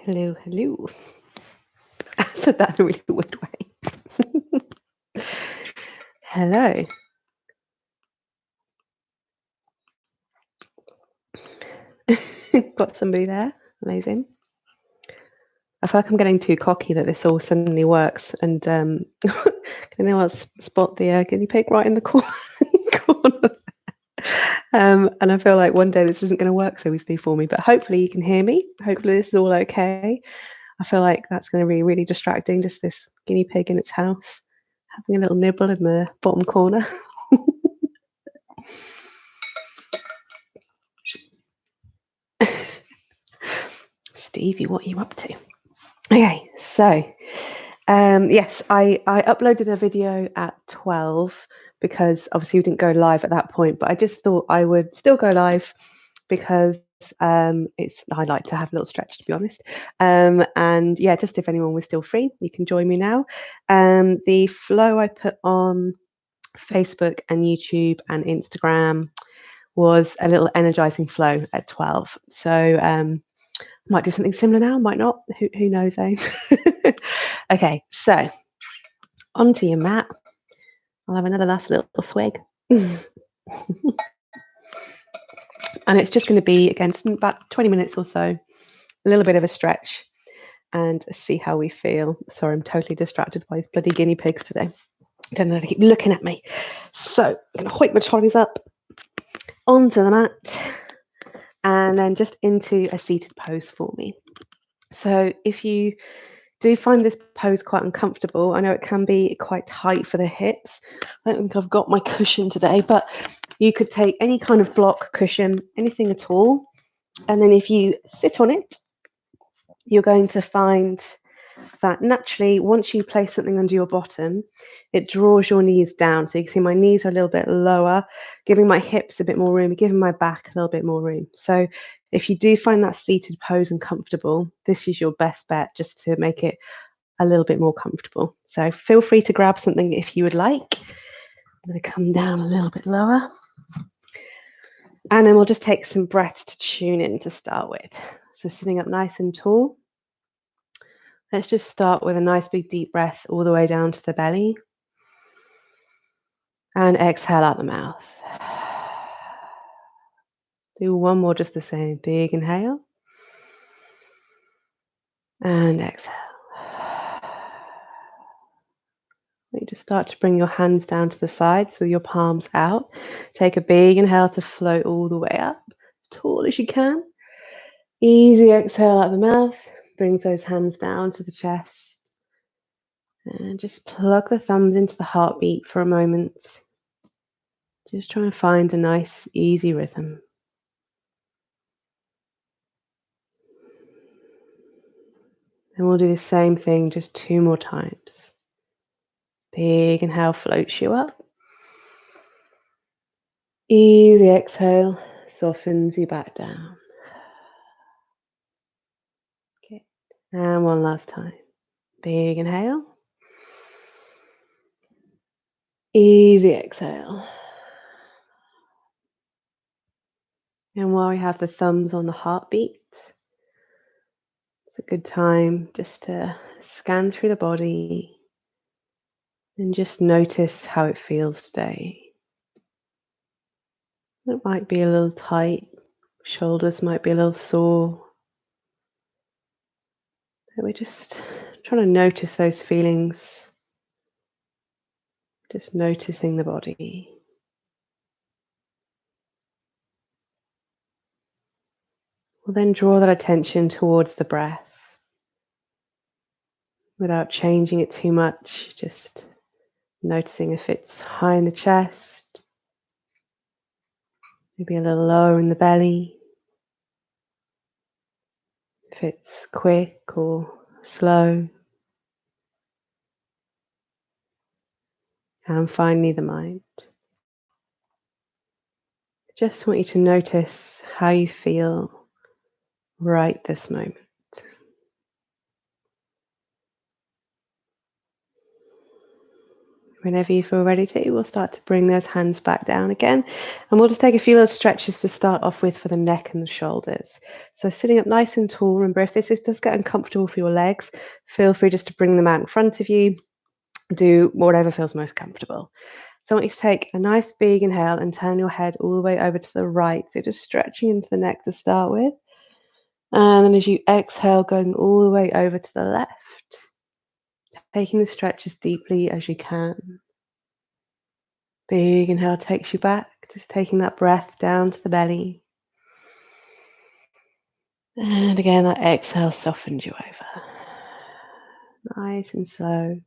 Hello, hello. I said that in a really weird way. Hello. Got somebody there. Amazing. I feel like I'm getting too cocky that this all suddenly works. And can anyone else spot the guinea pig right in the corner? And I feel like one day this isn't going to work so easily for me, but hopefully you can hear me. Hopefully this is all okay. I feel like that's going to be really distracting, just this guinea pig in its house, having a little nibble in the bottom corner. Stevie, what are you up to? Okay, so yes, I uploaded a video at 12 because obviously we didn't go live at that point, but I just thought I would still go live because I like to have a little stretch, to be honest. And yeah, just if anyone was still free, you can join me now. The flow I put on Facebook and YouTube and Instagram was a little energizing flow at 12. So might do something similar now, might not. Who knows, eh? Okay, so onto your mat. I'll have another last little swig. And it's just going to be, again, about 20 minutes or so, a little bit of a stretch and see how we feel. Sorry, I'm totally distracted by these bloody guinea pigs today. I don't know, they keep looking at me. So I'm going to hoik my trolleys up onto the mat and then just into a seated pose for me. So if you do find this pose quite uncomfortable, I know it can be quite tight for the hips. I don't think I've got my cushion today, but you could take any kind of block cushion, anything at all. And then if you sit on it, you're going to find that naturally, once you place something under your bottom, it draws your knees down. So you can see my knees are a little bit lower, giving my hips a bit more room, giving my back a little bit more room. So if you do find that seated pose uncomfortable, this is your best bet just to make it a little bit more comfortable. So feel free to grab something if you would like. I'm going to come down a little bit lower. And then we'll just take some breaths to tune in to start with. So sitting up nice and tall. Let's just start with a nice big deep breath all the way down to the belly. And exhale out the mouth. Do one more just the same. Big inhale. And exhale. You just start to bring your hands down to the sides with your palms out. Take a big inhale to float all the way up, as tall as you can. Easy exhale out the mouth. Brings those hands down to the chest. And just plug the thumbs into the heartbeat for a moment. Just trying to find a nice, easy rhythm. And we'll do the same thing just 2 more times. Big inhale floats you up. Easy exhale softens you back down. Okay. And one last time. Big inhale. Easy exhale. And while we have the thumbs on the heartbeat, it's a good time just to scan through the body and just notice how it feels today. It might be a little tight, shoulders might be a little sore. But we're just trying to notice those feelings, just noticing the body. We'll then draw that attention towards the breath without changing it too much, just noticing if it's high in the chest, maybe a little lower in the belly, if it's quick or slow. And finally, the mind. I just want you to notice how you feel right this moment. Whenever you feel ready to, we'll start to bring those hands back down again. And we'll just take a few little stretches to start off with for the neck and the shoulders. So sitting up nice and tall, remember if this does get uncomfortable for your legs, feel free just to bring them out in front of you. Do whatever feels most comfortable. So I want you to take a nice big inhale and turn your head all the way over to the right. So just stretching into the neck to start with. And then as you exhale, going all the way over to the left. Taking the stretch as deeply as you can. Big inhale takes you back, just taking that breath down to the belly. And again, that exhale softens you over. Nice and slow.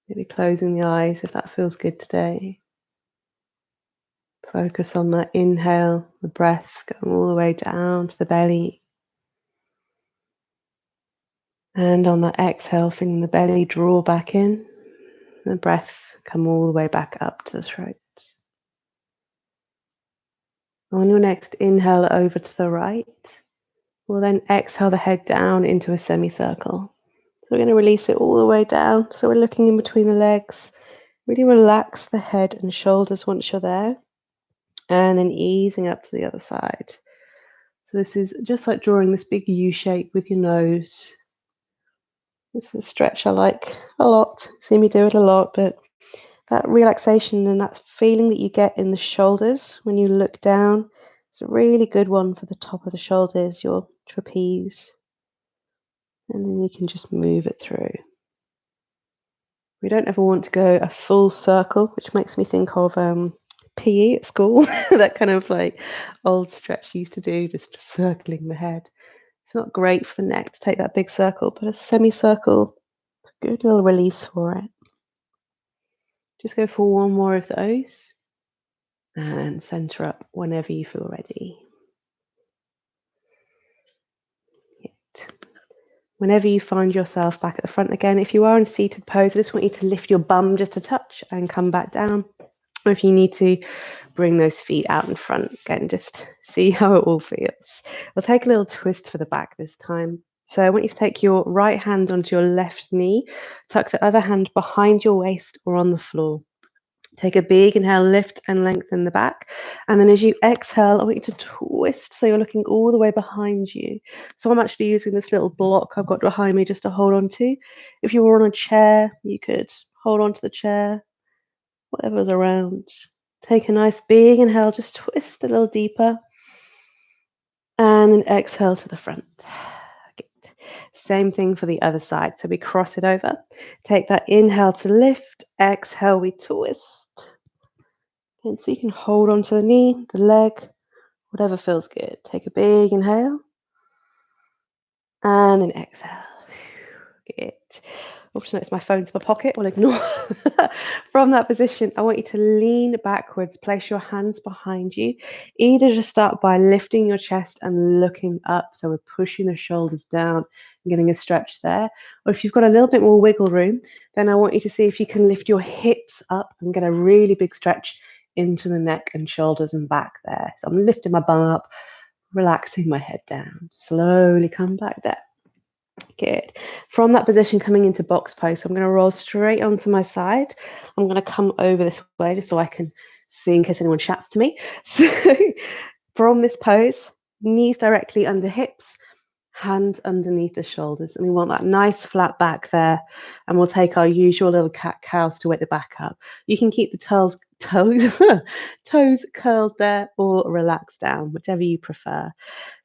Maybe closing the eyes if that feels good today. Focus on that inhale, the breath going all the way down to the belly. And on that exhale, feeling the belly draw back in. The breath come all the way back up to the throat. On your next inhale over to the right, we'll then exhale the head down into a semicircle. So we're going to release it all the way down. So we're looking in between the legs. Really relax the head and shoulders once you're there. And then easing up to the other side. So this is just like drawing this big U shape with your nose. This is a stretch I like a lot. See me do it a lot, but that relaxation and that feeling that you get in the shoulders when you look down is a really good one for the top of the shoulders, your trapeze. And then you can just move it through. We don't ever want to go a full circle, which makes me think of PE at school, that kind of like old stretch you used to do, just circling the head. It's not great for the neck to take that big circle, but a semicircle, it's a good little release for it. Just go for one more of those and center up whenever you feel ready. Whenever you find yourself back at the front again, if you are in seated pose, I just want you to lift your bum just a touch and come back down. Or if you need to, bring those feet out in front again, just see how it all feels. We'll take a little twist for the back this time. So I want you to take your right hand onto your left knee, tuck the other hand behind your waist or on the floor. Take a big inhale, lift and lengthen the back. And then as you exhale, I want you to twist so you're looking all the way behind you. So I'm actually using this little block I've got behind me just to hold on to. If you were on a chair, you could hold on to the chair, whatever's around. Take a nice big inhale, just twist a little deeper. And then exhale to the front. Good. Same thing for the other side. So we cross it over. Take that inhale to lift. Exhale, we twist. And so you can hold onto the knee, the leg, whatever feels good. Take a big inhale. And then exhale. Good. Oops, notice my phone's in my pocket. We'll ignore. From that position, I want you to lean backwards. Place your hands behind you. Either just start by lifting your chest and looking up. So we're pushing the shoulders down and getting a stretch there. Or if you've got a little bit more wiggle room, then I want you to see if you can lift your hips up and get a really big stretch into the neck and shoulders and back there. So I'm lifting my bum up, relaxing my head down. Slowly come back there. Good. From that position, coming into box pose, so I'm going to roll straight onto my side. I'm going to come over this way just so I can see in case anyone chats to me. So from this pose, knees directly under hips, hands underneath the shoulders. And we want that nice flat back there. And we'll take our usual little cat-cows to wet the back up. You can keep the toes curled there or relaxed down, whichever you prefer.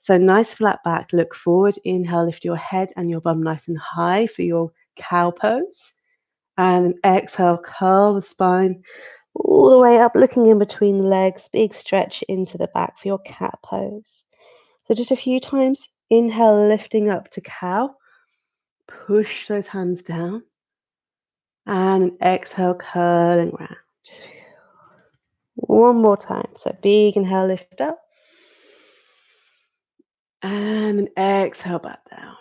So nice flat back, look forward, inhale, lift your head and your bum nice and high for your cow pose. And exhale, curl the spine all the way up, looking in between the legs, big stretch into the back for your cat pose. So just a few times, inhale, lifting up to cow, push those hands down, and exhale, curling round. One more time. So big inhale, lift up. And then exhale back down.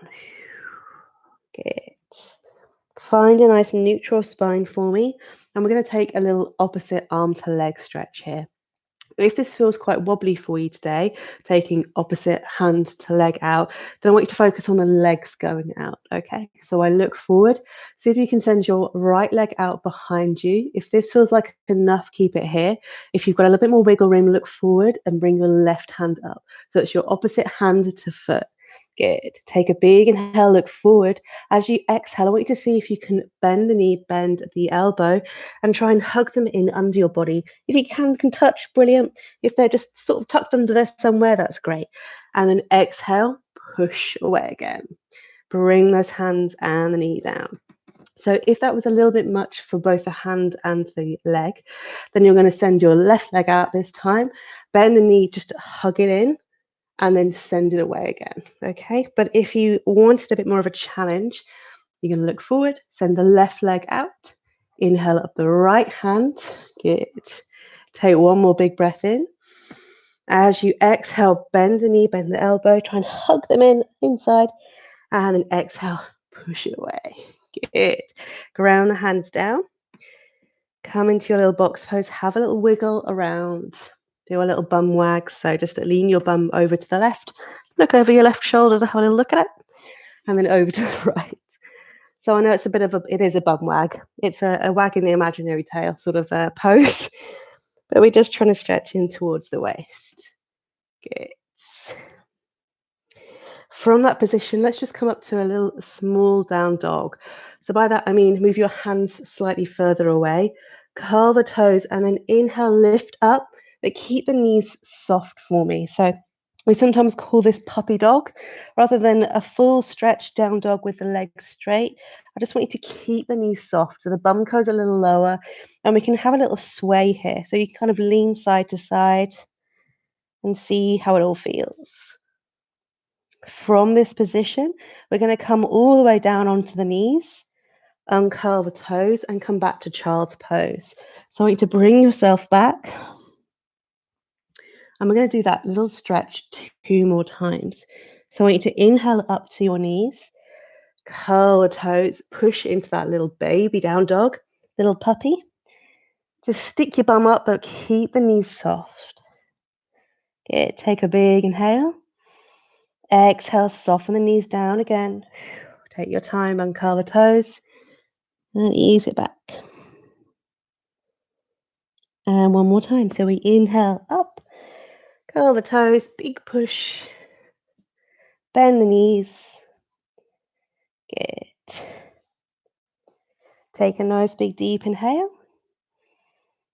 Good. Find a nice neutral spine for me. And we're going to take a little opposite arm to leg stretch here. If this feels quite wobbly for you today, taking opposite hand to leg out, then I want you to focus on the legs going out, okay? So I look forward. See if you can send your right leg out behind you. If this feels like enough, keep it here. If you've got a little bit more wiggle room, look forward and bring your left hand up. So it's your opposite hand to foot. Good. Take a big inhale, look forward. As you exhale, I want you to see if you can bend the knee, bend the elbow, and try and hug them in under your body. If you can touch, brilliant. If they're just sort of tucked under there somewhere, that's great. And then exhale, push away again. Bring those hands and the knee down. So if that was a little bit much for both the hand and the leg, then you're going to send your left leg out this time, bend the knee, just hug it in, and then send it away again, okay? But if you wanted a bit more of a challenge, you're going to look forward, send the left leg out, inhale up the right hand, good. Take one more big breath in. As you exhale, bend the knee, bend the elbow, try and hug them in inside, and then exhale, push it away, good. Ground the hands down, come into your little box pose, have a little wiggle around. Do a little bum wag, so just lean your bum over to the left, look over your left shoulder to have a little look at it, and then over to the right. So I know it's it is a bum wag. It's a wagging the imaginary tail sort of pose, but we're just trying to stretch in towards the waist. Good. From that position, let's just come up to a little small down dog. So by that, I mean move your hands slightly further away, curl the toes, and then inhale, lift up, but keep the knees soft for me. So we sometimes call this puppy dog. Rather than a full stretch down dog with the legs straight, I just want you to keep the knees soft. So the bum goes a little lower, and we can have a little sway here. So you can kind of lean side to side and see how it all feels. From this position, we're going to come all the way down onto the knees, uncurl the toes, and come back to child's pose. So I want you to bring yourself back. And we're going to do that little stretch 2 more times. So I want you to inhale up to your knees, curl the toes, push into that little baby down dog, little puppy. Just stick your bum up, but keep the knees soft. Good. Take a big inhale. Exhale, soften the knees down again. Take your time, uncurl the toes, and ease it back. And one more time. So we inhale up, curl the toes, big push, bend the knees. Good. Take a nice big deep inhale.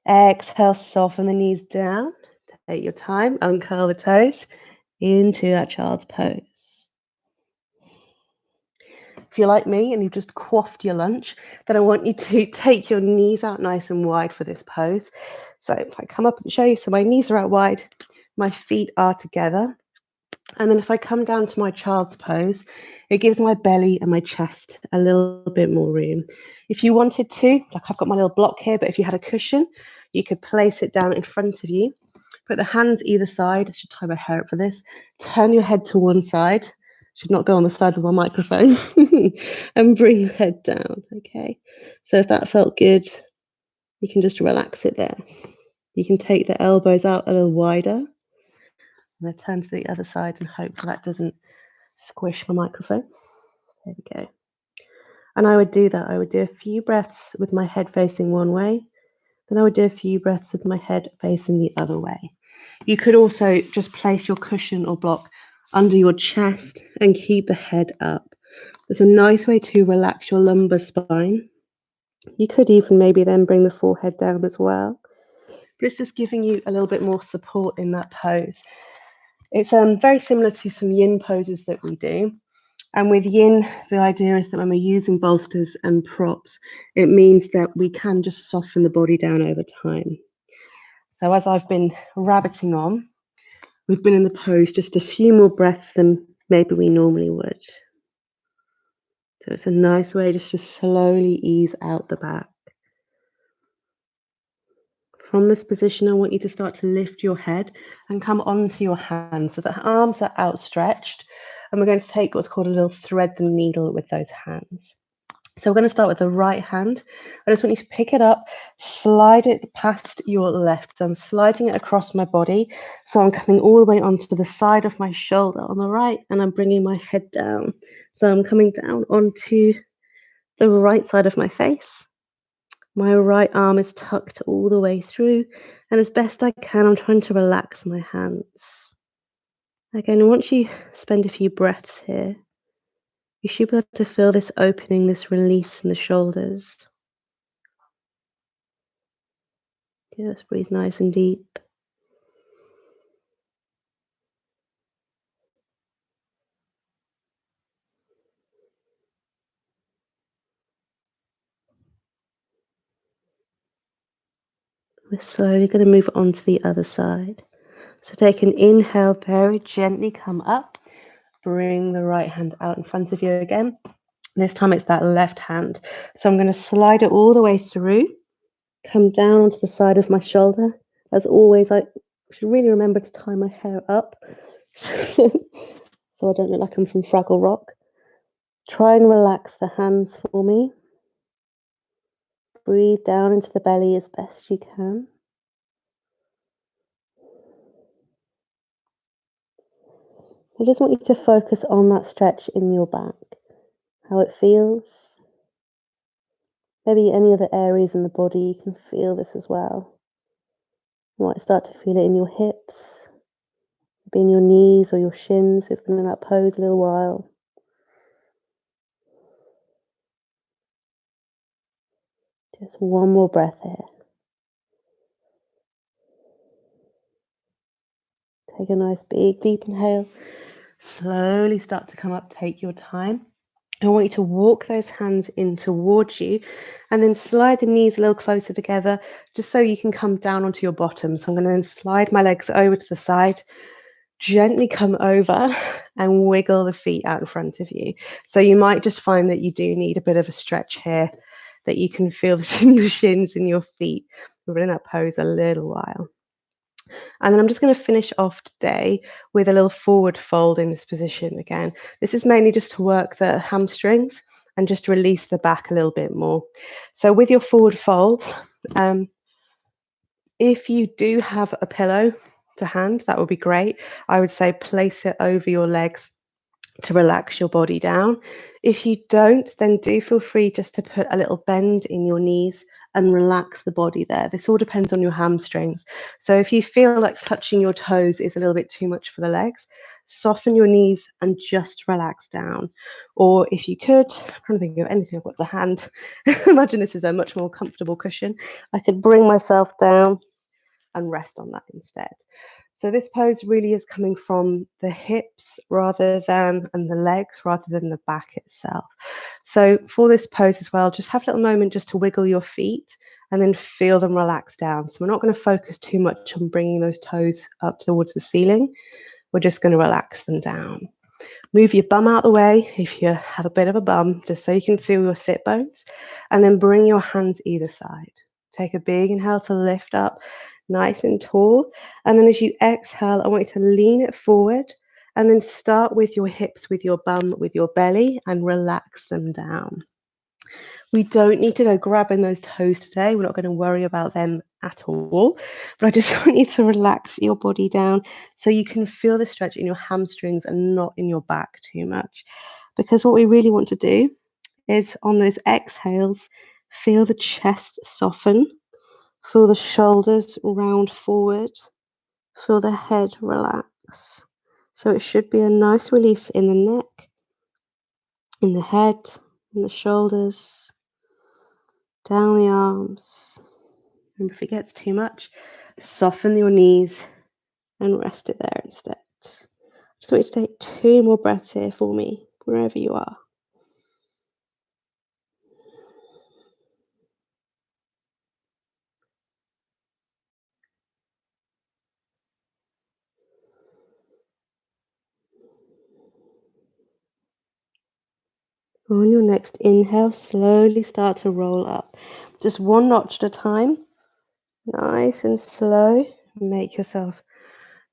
Exhale, soften the knees down. Take your time, uncurl the toes into that child's pose. If you're like me and you've just quaffed your lunch, then I want you to take your knees out nice and wide for this pose. So if I come up and show you, so my knees are out wide, my feet are together. And then if I come down to my child's pose, it gives my belly and my chest a little bit more room. If you wanted to, like I've got my little block here, but if you had a cushion, you could place it down in front of you. Put the hands either side. I should tie my hair up for this. Turn your head to one side. Should not go on the side of my microphone. And bring your head down, okay? So if that felt good, you can just relax it there. You can take the elbows out a little wider. And I turn to the other side and hope that doesn't squish my microphone. There we go. And I would do that. I would do a few breaths with my head facing one way. Then I would do a few breaths with my head facing the other way. You could also just place your cushion or block under your chest and keep the head up. It's a nice way to relax your lumbar spine. You could even maybe then bring the forehead down as well. But it's just giving you a little bit more support in that pose. It's very similar to some yin poses that we do. And with yin, the idea is that when we're using bolsters and props, it means that we can just soften the body down over time. So as I've been rabbiting on, we've been in the pose just a few more breaths than maybe we normally would. So it's a nice way just to slowly ease out the back. From this position, I want you to start to lift your head and come onto your hands. So the arms are outstretched. And we're going to take what's called a little thread the needle with those hands. So we're going to start with the right hand. I just want you to pick it up, slide it past your left. So I'm sliding it across my body. So I'm coming all the way onto the side of my shoulder on the right, and I'm bringing my head down. So I'm coming down onto the right side of my face. My right arm is tucked all the way through, and as best I can, I'm trying to relax my hands. Again, once you spend a few breaths here, you should be able to feel this opening, this release in the shoulders. Just breathe nice and deep. We're slowly going to move on to the other side. So take an inhale, very gently come up. Bring the right hand out in front of you again. This time it's that left hand. So I'm going to slide it all the way through. Come down onto the side of my shoulder. As always, I should really remember to tie my hair up so I don't look like I'm from Fraggle Rock. Try and relax the hands for me. Breathe down into the belly as best you can. I just want you to focus on that stretch in your back, how it feels. Maybe any other areas in the body, you can feel this as well. You might start to feel it in your hips, maybe in your knees or your shins. You've been in that pose a little while. Just one more breath here. Take a nice big deep inhale. Slowly start to come up, take your time. I want you to walk those hands in towards you and then slide the knees a little closer together just so you can come down onto your bottom. So I'm going to then slide my legs over to the side, gently come over and wiggle the feet out in front of you. So you might just find that you do need a bit of a stretch here, that you can feel this in your shins and your feet. We've been in that pose a little while. And then I'm just going to finish off today with a little forward fold in this position again. This is mainly just to work the hamstrings and just release the back a little bit more. So with your forward fold, if you do have a pillow to hand, that would be great. I would say place it over your legs to relax your body down. If you don't, then do feel free just to put a little bend in your knees and relax the body there. This all depends on your hamstrings. So if you feel like touching your toes is a little bit too much for the legs, soften your knees and just relax down. Or if you could, I'm trying to think of anything I've got to hand. Imagine this is a much more comfortable cushion. I could bring myself down and rest on that instead. So this pose really is coming from the hips rather than, and the legs rather than the back itself. So for this pose as well, just have a little moment just to wiggle your feet and then feel them relax down. So we're not going to focus too much on bringing those toes up towards the ceiling. We're just going to relax them down. Move your bum out the way if you have a bit of a bum, just so you can feel your sit bones, and then bring your hands either side. Take a big inhale to lift up, nice and tall. And then as you exhale, I want you to lean it forward and then start with your hips, with your bum, with your belly, and relax them down. We don't need to go grabbing those toes today. We're not going to worry about them at all. But I just want you to relax your body down so you can feel the stretch in your hamstrings and not in your back too much. Because what we really want to do is on those exhales, feel the chest soften, feel the shoulders round forward, feel the head relax. So it should be a nice release in the neck, in the head, in the shoulders, down the arms. And if it gets too much, soften your knees and rest it there instead. Just want you to take 2 more breaths here for me, wherever you are. On your next inhale, slowly start to roll up. Just 1 notch at a time. Nice and slow. Make yourself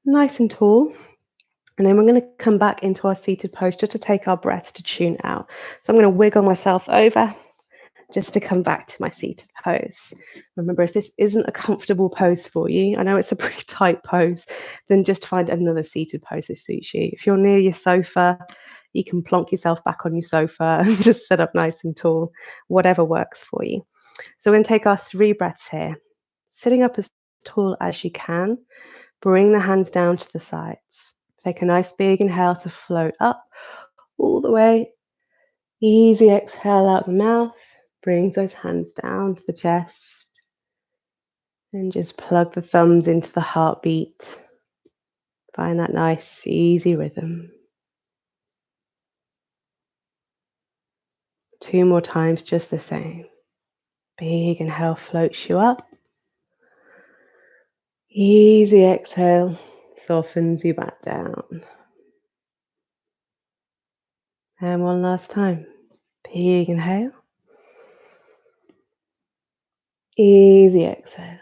nice and tall. And then we're going to come back into our seated posture to take our breaths to tune out. So I'm going to wiggle myself over just to come back to my seated pose. Remember, if this isn't a comfortable pose for you, I know it's a pretty tight pose, then just find another seated pose that suits you. If you're near your sofa, you can plonk yourself back on your sofa and just sit up nice and tall, whatever works for you. So we're going to take our 3 breaths here. Sitting up as tall as you can, bring the hands down to the sides. Take a nice big inhale to float up all the way. Easy exhale out the mouth. Bring those hands down to the chest. And just plug the thumbs into the heartbeat. Find that nice, easy rhythm. 2 more times, just the same. Big inhale floats you up. Easy exhale softens you back down. And one last time. Big inhale. Easy exhale.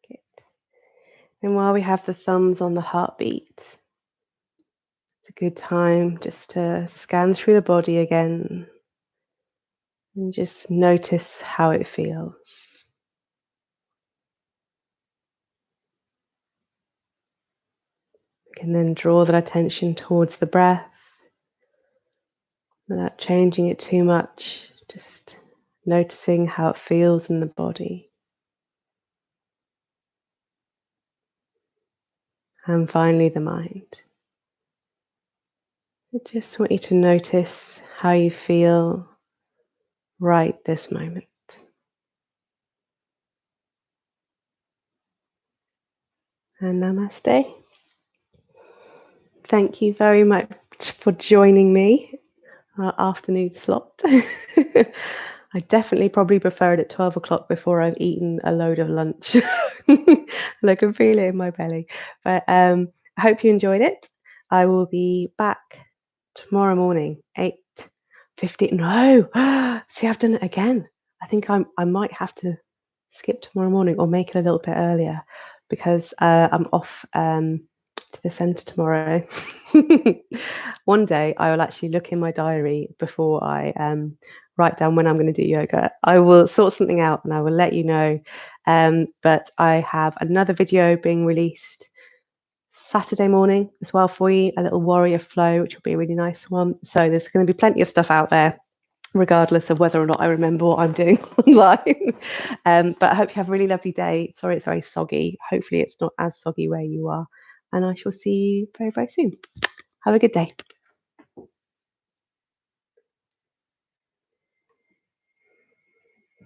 Good. And while we have the thumbs on the heartbeat, it's a good time just to scan through the body again and just notice how it feels. We can then draw that attention towards the breath without changing it too much, just noticing how it feels in the body. And finally, the mind. I just want you to notice how you feel right this moment. And namaste. Thank you very much for joining me, our afternoon slot. I definitely probably prefer it at 12 o'clock before I've eaten a load of lunch. And I can feel it in my belly. But I hope you enjoyed it. I will be back tomorrow morning, 8:50. No, see, I've done it again. I think I might have to skip tomorrow morning or make it a little bit earlier because I'm off to the centre tomorrow. One day I will actually look in my diary before I write down when I'm going to do yoga. I will sort something out and I will let you know. But I have another video being released Saturday morning as well for you, a little warrior flow, which will be a really nice one. So there's going to be plenty of stuff out there, regardless of whether or not I remember what I'm doing online. But I hope you have a really lovely day. Sorry it's very soggy. Hopefully it's not as soggy where you are. And I shall see you very, very soon. Have a good day.